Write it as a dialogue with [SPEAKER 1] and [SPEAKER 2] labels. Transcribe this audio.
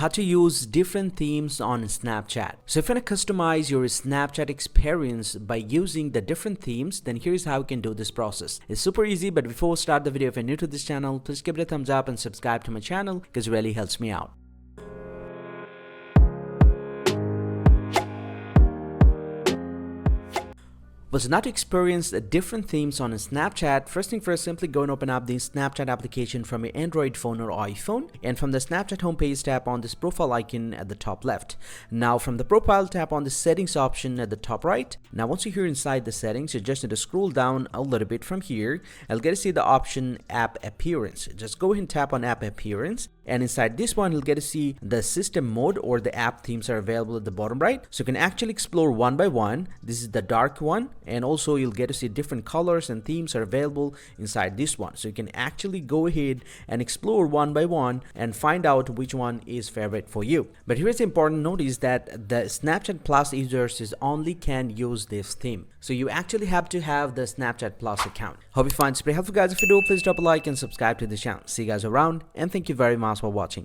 [SPEAKER 1] how to use different themes on Snapchat. So if you want to customize your Snapchat experience by using the different themes, then here's how you can do this process. It's super easy, but before we start the video, if you're new to this channel, please give it a thumbs up and subscribe to my channel because it really helps me out. So now to experience the different themes on a Snapchat, first thing first, simply go and open up the Snapchat application from your Android phone or iPhone, and from the Snapchat homepage, tap on this profile icon at the top left. Now from the profile, tap on the settings option at the top right. Now once you're here inside the settings, you just need to scroll down a little bit from here. I'll get to see the option app appearance. Just go ahead and tap on app appearance, and inside this one, you'll get to see the system mode or the app themes are available at the bottom right. So you can actually explore one by one. This is the dark one, and also you'll get to see different colors and themes are available inside this one. So you can actually go ahead and explore one by one and find out which one is favorite for you. But here's the important note is that the Snapchat Plus users only can use this theme. So you actually have to have the Snapchat Plus account. Hope you find this pretty helpful, guys. If you do, please drop a like and subscribe to the channel. See you guys around, and thank you very much for watching.